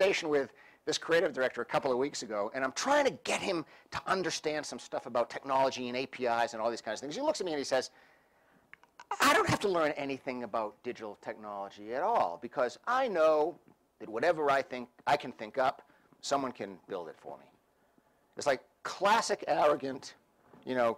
conversation with this creative director a couple of weeks ago, and I'm trying to get him to understand some stuff about technology and APIs and all these kinds of things. He looks at me and he says, I don't have to learn anything about digital technology at all, because I know that whatever I can think up, someone can build it for me. It's like classic arrogant,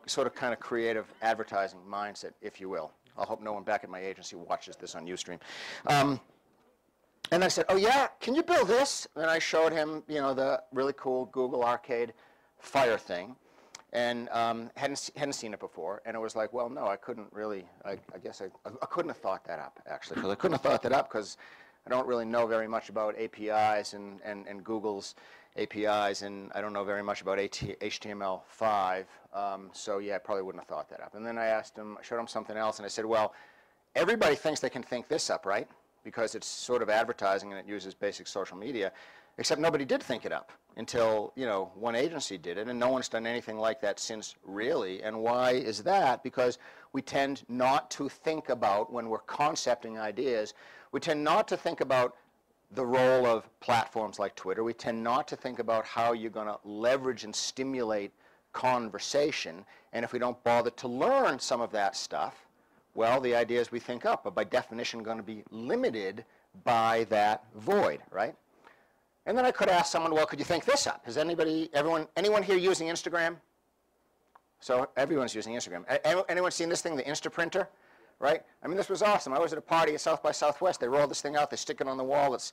sort of kind of creative advertising mindset, if you will. I hope no one back at my agency watches this on Ustream. And I said, oh yeah, can you build this? And I showed him, the really cool Google Arcade Fire thing, and hadn't seen it before. And it was like, well, no, I couldn't really. I guess I couldn't have thought that up, actually, because I couldn't have thought that up because I don't really know very much about APIs and Google's APIs, and I don't know very much about HTML5. So yeah, I probably wouldn't have thought that up. And then I showed him something else, and I said, well, everybody thinks they can think this up, right? Because it's sort of advertising and it uses basic social media, except nobody did think it up until, one agency did it, and no one's done anything like that since, really. And why is that? Because we tend not to think about, when we're concepting ideas, we tend not to think about the role of platforms like Twitter. We tend not to think about how you're going to leverage and stimulate conversation. And if we don't bother to learn some of that stuff, well, the ideas we think up are by definition going to be limited by that void, right? And then I could ask someone, well, could you think this up? Is anyone here using Instagram? So everyone's using Instagram. Anyone seen this thing, the Instaprinter? Right? I mean, this was awesome. I was at a party at South by Southwest. They roll this thing out. They stick it on the wall. It's,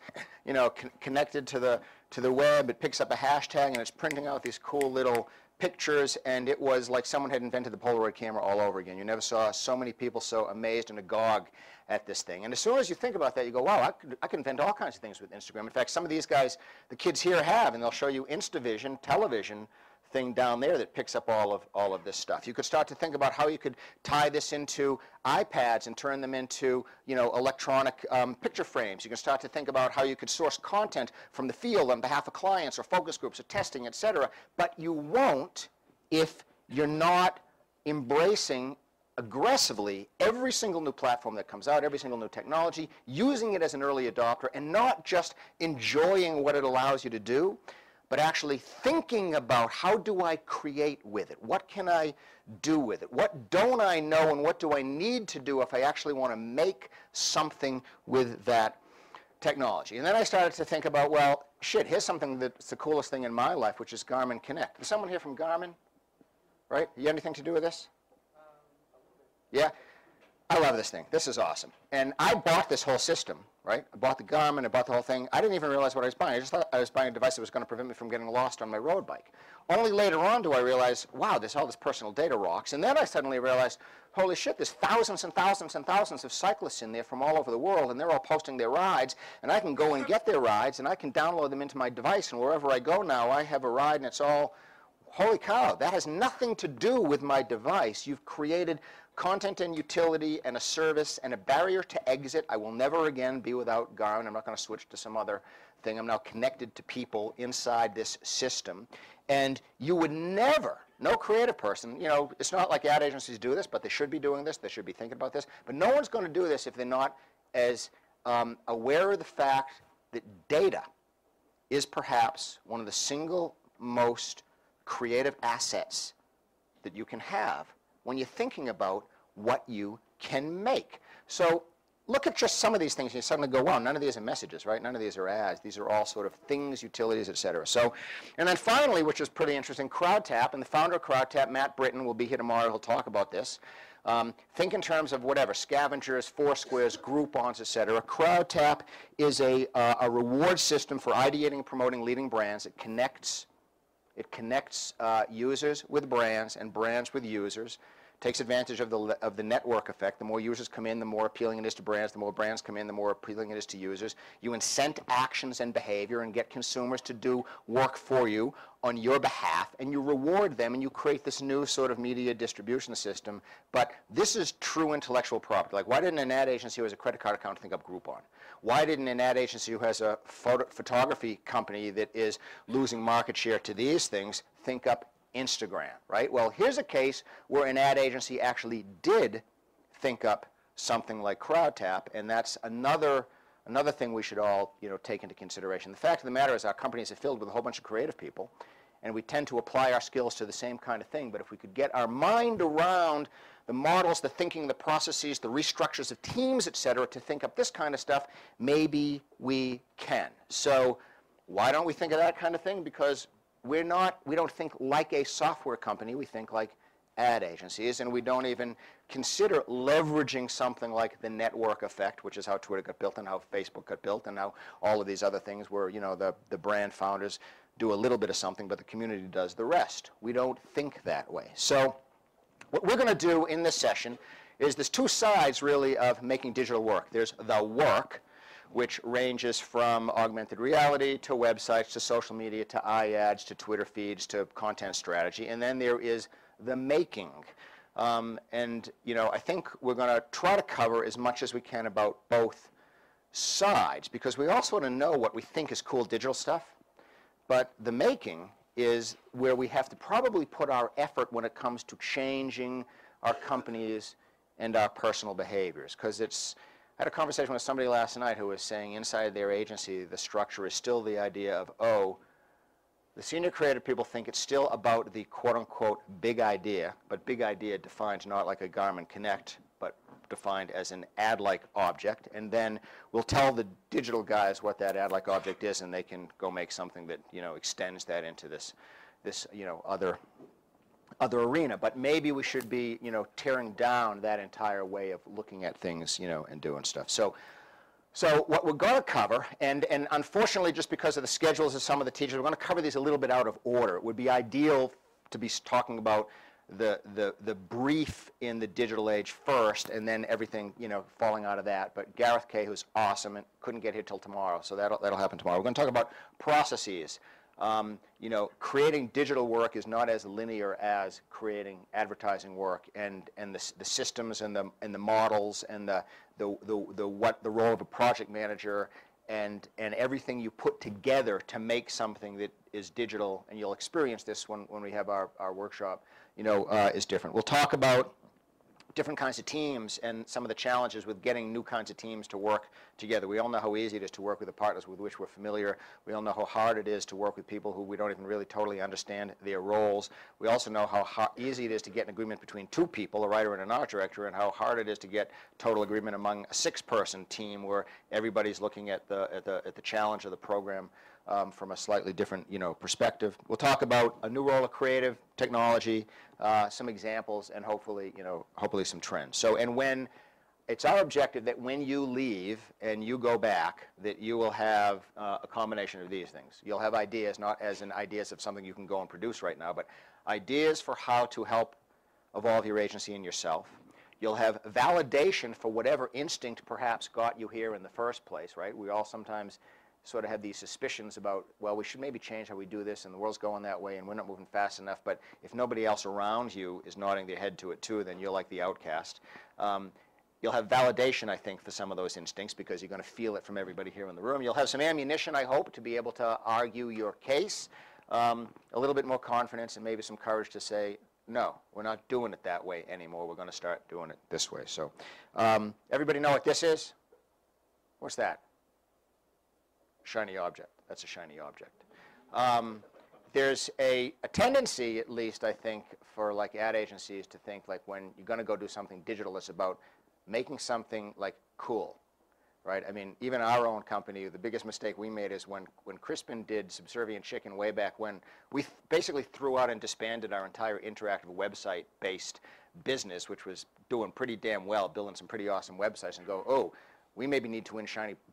connected to the web. It picks up a hashtag, and it's printing out these cool little pictures. And it was like someone had invented the Polaroid camera all over again. You never saw so many people so amazed and agog at this thing. And as soon as you think about that, you go, wow, I could invent all kinds of things with Instagram. In fact, some of these guys, the kids here have, and they'll show you InstaVision television thing down there that picks up all of this stuff. You could start to think about how you could tie this into iPads and turn them into, electronic picture frames. You can start to think about how you could source content from the field on behalf of clients or focus groups or testing, et cetera. But you won't if you're not embracing aggressively every single new platform that comes out, every single new technology, using it as an early adopter, and not just enjoying what it allows you to do, but actually thinking about how do I create with it? What can I do with it? What don't I know, and what do I need to do if I actually want to make something with that technology? And then I started to think about, well, shit, here's something that's the coolest thing in my life, which is Garmin Connect. Is someone here from Garmin? Right? You have anything to do with this? Yeah? I love this thing. This is awesome. And I bought this whole system, right? I bought the Garmin, I bought the whole thing. I didn't even realize what I was buying. I just thought I was buying a device that was going to prevent me from getting lost on my road bike. Only later on do I realize, wow, there's all this personal data rocks. And then I suddenly realized, holy shit, there's thousands and thousands and thousands of cyclists in there from all over the world, and they're all posting their rides, and I can go and get their rides, and I can download them into my device, and wherever I go now, I have a ride, and it's all, holy cow, that has nothing to do with my device. You've created content and utility and a service and a barrier to exit. I will never again be without Garmin. I'm not going to switch to some other thing. I'm now connected to people inside this system. And you would never, no creative person, it's not like ad agencies do this, but they should be doing this. They should be thinking about this. But no one's going to do this if they're not as aware of the fact that data is perhaps one of the single most creative assets that you can have when you're thinking about what you can make. So look at just some of these things and you suddenly go, wow, none of these are messages, right? None of these are ads. These are all sort of things, utilities, et cetera. So, and then finally, which is pretty interesting, CrowdTap, and the founder of CrowdTap, Matt Britton, will be here tomorrow. He'll talk about this. Think in terms of whatever, scavengers, Foursquares, Groupons, et cetera. CrowdTap is a reward system for ideating and promoting leading brands. It connects users with brands and brands with users. Takes advantage of the network effect. The more users come in, the more appealing it is to brands. The more brands come in, the more appealing it is to users. You incent actions and behavior and get consumers to do work for you on your behalf, and you reward them, and you create this new sort of media distribution system. But this is true intellectual property. Like, why didn't an ad agency who has a credit card account think up Groupon? Why didn't an ad agency who has a photography company that is losing market share to these things think up Instagram, right? Well, here's a case where an ad agency actually did think up something like CrowdTap, and that's another another thing we should all, take into consideration. The fact of the matter is our companies are filled with a whole bunch of creative people, and we tend to apply our skills to the same kind of thing. But if we could get our mind around the models, the thinking, the processes, the restructures of teams, et cetera, to think up this kind of stuff, maybe we can. So why don't we think of that kind of thing? Because we don't think like a software company, we think like ad agencies, and we don't even consider leveraging something like the network effect, which is how Twitter got built and how Facebook got built and how all of these other things where, the brand founders do a little bit of something, but the community does the rest. We don't think that way. So what we're going to do in this session is there's two sides, really, of making digital work. There's the work, which ranges from augmented reality to websites to social media to iAds to Twitter feeds to content strategy. And then there is the making. I think we're going to try to cover as much as we can about both sides, because we also want to know what we think is cool digital stuff. But the making is where we have to probably put our effort when it comes to changing our companies and our personal behaviors. Because I had a conversation with somebody last night who was saying inside their agency, the structure is still the idea of, the senior creative people think it's still about the quote-unquote big idea, but big idea defined not like a Garmin Connect, but defined as an ad-like object. And then we'll tell the digital guys what that ad-like object is, and they can go make something that, extends that into this other arena. But maybe we should be, tearing down that entire way of looking at things, and doing stuff. So what we're going to cover, and unfortunately just because of the schedules of some of the teachers, we're going to cover these a little bit out of order. It would be ideal to be talking about the brief in the digital age first, and then everything, falling out of that. But Gareth Kay, who's awesome and couldn't get here till tomorrow, so that'll happen tomorrow. We're going to talk about processes. Creating digital work is not as linear as creating advertising work, and the systems and the models and the role of a project manager and everything you put together to make something that is digital, and you'll experience this when we have our workshop, is different. We'll talk about different kinds of teams and some of the challenges with getting new kinds of teams to work together. We all know how easy it is to work with the partners with which we're familiar. We all know how hard it is to work with people who we don't even really totally understand their roles. We also know how easy it is to get an agreement between two people, a writer and an art director, and how hard it is to get total agreement among a six-person team where everybody's looking at the challenge of the program from a slightly different, perspective. We'll talk about a new role of creative technology, some examples, and hopefully some trends. So, and when it's our objective that when you leave and you go back, that you will have a combination of these things. You'll have ideas, not as in ideas of something you can go and produce right now, but ideas for how to help evolve your agency and yourself. You'll have validation for whatever instinct perhaps got you here in the first place, right? We all sometimes sort of have these suspicions about, well, we should maybe change how we do this, and the world's going that way, and we're not moving fast enough. But if nobody else around you is nodding their head to it too, then you're like the outcast. You'll have validation, I think, for some of those instincts because you're going to feel it from everybody here in the room. You'll have some ammunition, I hope, to be able to argue your case, a little bit more confidence, and maybe some courage to say, no, we're not doing it that way anymore. We're going to start doing it this way. So everybody know what this is? What's that? Shiny object. That's a shiny object. There's a tendency, at least, I think, for like ad agencies to think like when you're going to go do something digital, it's about making something like cool, right? I mean, even our own company, the biggest mistake we made is when Crispin did Subservient Chicken way back when, we basically threw out and disbanded our entire interactive website-based business, which was doing pretty damn well, building some pretty awesome websites, and go, oh, we maybe need to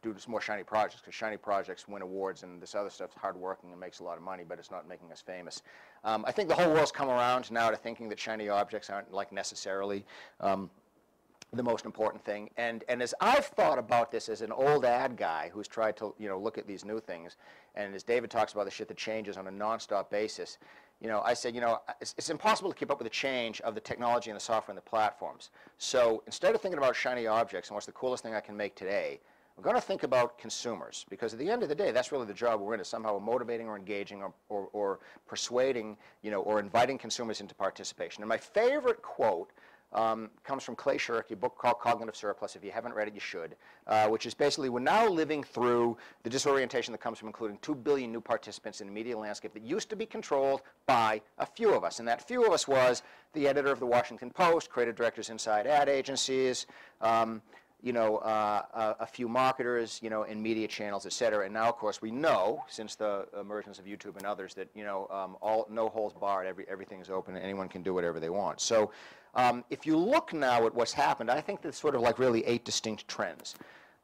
do some more shiny projects, because shiny projects win awards, and this other stuff's hardworking and makes a lot of money, but it's not making us famous. I think the whole world's come around now to thinking that shiny objects aren't like necessarily the most important thing. And as I've thought about this as an old ad guy who's tried to look at these new things, and as David talks about the shit that changes on a nonstop basis, I said, it's impossible to keep up with the change of the technology and the software and the platforms. So instead of thinking about shiny objects and what's the coolest thing I can make today, we're going to think about consumers, because at the end of the day, that's really the job we're in, is somehow motivating or engaging or persuading, or inviting consumers into participation. And my favorite quote comes from Clay Shirk, a book called Cognitive Surplus. If you haven't read it, you should, which is basically we're now living through the disorientation that comes from including 2 billion new participants in the media landscape that used to be controlled by a few of us. And that few of us was the editor of the Washington Post, creative directors inside ad agencies, a few marketers, and media channels, et cetera. And now, of course, we know, since the emergence of YouTube and others, that, no holds barred, everything is open, and anyone can do whatever they want. So if you look now at what's happened, I think there's sort of like really 8 distinct trends.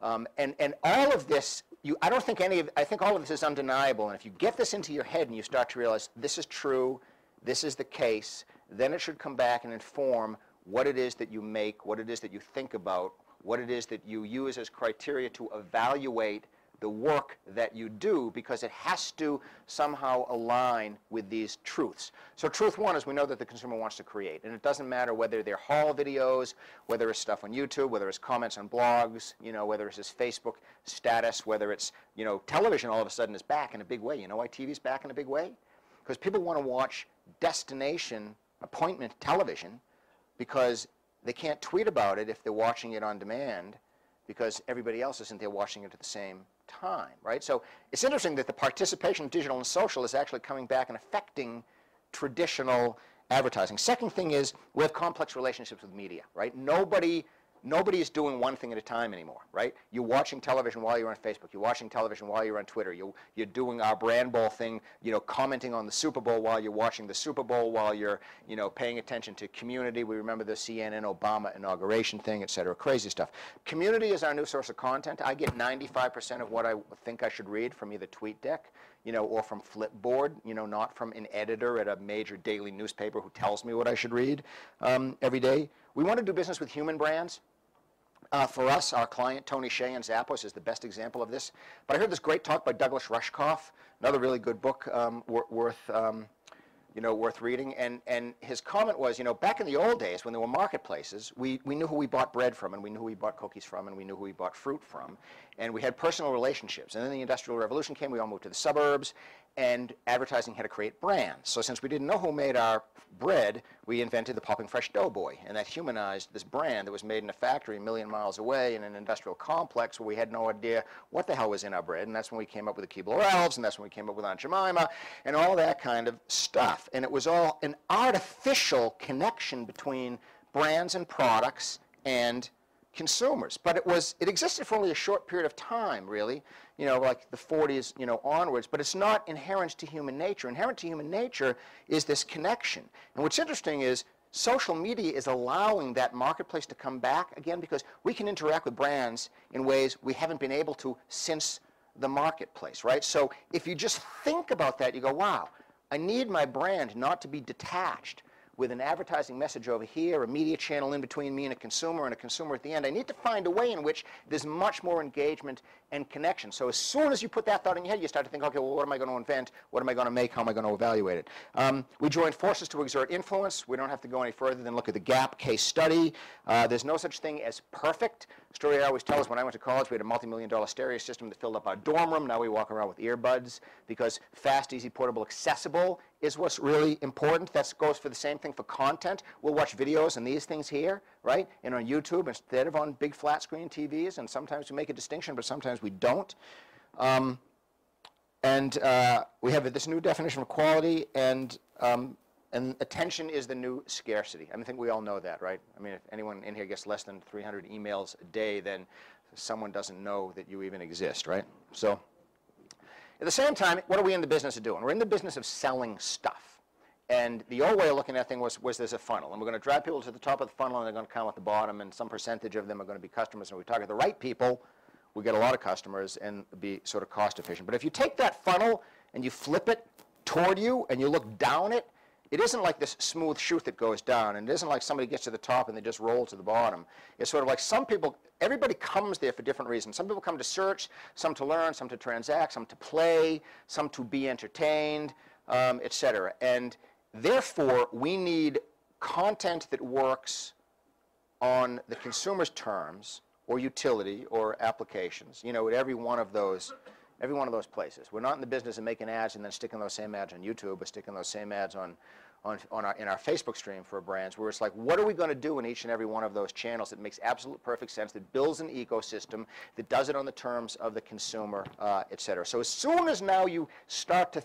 And all of this, I think all of this is undeniable. And if you get this into your head and you start to realize this is true, this is the case, then it should come back and inform what it is that you make, what it is that you think about, what it is that you use as criteria to evaluate the work that you do, because it has to somehow align with these truths. So truth one is we know that the consumer wants to create, and it doesn't matter whether they're haul videos, whether it's stuff on YouTube, whether it's comments on blogs, whether it's his Facebook status, whether it's, television all of a sudden is back in a big way. You know why TV's back in a big way? Because people want to watch destination appointment television, because they can't tweet about it if they're watching it on demand, because everybody else isn't there watching it at the same time, right? So it's interesting that the participation in digital and social is actually coming back and affecting traditional advertising. Second thing is we have complex relationships with media, right? Nobody is doing one thing at a time anymore, right? You're watching television while you're on Facebook. You're watching television while you're on Twitter. You're doing our brand bowl thing, commenting on the Super Bowl while you're watching the Super Bowl, while you're, paying attention to Community. We remember the CNN Obama inauguration thing, et cetera, crazy stuff. Community is our new source of content. I get 95% of what I think I should read from either TweetDeck, or from Flipboard, not from an editor at a major daily newspaper who tells me what I should read every day. We want to do business with human brands. For us, our client, Tony Hsieh and Zappos, is the best example of this. But I heard this great talk by Douglas Rushkoff, another really good book worth reading. And his comment was, back in the old days when there were marketplaces, we knew who we bought bread from, and we knew who we bought cookies from, and we knew who we bought fruit from. And we had personal relationships. And then the Industrial Revolution came, we all moved to the suburbs, and advertising had to create brands. So since we didn't know who made our bread, we invented the Popping Fresh Doughboy, and that humanized this brand that was made in a factory a million miles away in an industrial complex where we had no idea what the hell was in our bread. And that's when we came up with the Keebler Elves, and that's when we came up with Aunt Jemima, and all that kind of stuff. And it was all an artificial connection between brands and products and consumers. But it existed for only a short period of time, really, like the 40s, onwards, but it's not inherent to human nature. Inherent to human nature is this connection. And what's interesting is social media is allowing that marketplace to come back again, because we can interact with brands in ways we haven't been able to since the marketplace, right? So if you just think about that, you go, wow, I need my brand not to be detached with an advertising message over here, a media channel in between me and a consumer at the end. I need to find a way in which there's much more engagement and connection. So as soon as you put that thought in your head, you start to think, okay, well, what am I going to invent? What am I going to make? How am I going to evaluate it? We join forces to exert influence. We don't have to go any further than look at the Gap case study. There's no such thing as perfect. Story I always tell is when I went to college, we had a multi-million-dollar stereo system that filled up our dorm room. Now we walk around with earbuds, because fast, easy, portable, accessible is what's really important. That goes for the same thing for content. We'll watch videos and these things here, right? And on YouTube instead of on big flat screen TVs, and sometimes we make a distinction, but sometimes we don't. We have this new definition of quality, and attention is the new scarcity. I think we all know that, right? I mean, if anyone in here gets less than 300 emails a day, then someone doesn't know that you even exist, right? So at the same time, what are we in the business of doing? We're in the business of selling stuff. And the old way of looking at things was there's a funnel. And we're going to drive people to the top of the funnel, and they're going to come at the bottom, and some percentage of them are going to be customers. And we target the right people, we get a lot of customers and be sort of cost efficient. But if you take that funnel and you flip it toward you and you look down it, it isn't like this smooth chute that goes down, and it isn't like somebody gets to the top and they just roll to the bottom. It's sort of like some people, everybody comes there for different reasons. Some people come to search, some to learn, some to transact, some to play, some to be entertained, et cetera. And therefore, we need content that works on the consumer's terms or utility or applications, at every one of those Every one of those places. We're not in the business of making ads and then sticking those same ads on YouTube or sticking those same ads in our Facebook stream for brands, where it's like, what are we going to do in each and every one of those channels that makes absolute perfect sense, that builds an ecosystem, that does it on the terms of the consumer, et cetera. So as soon as now you start to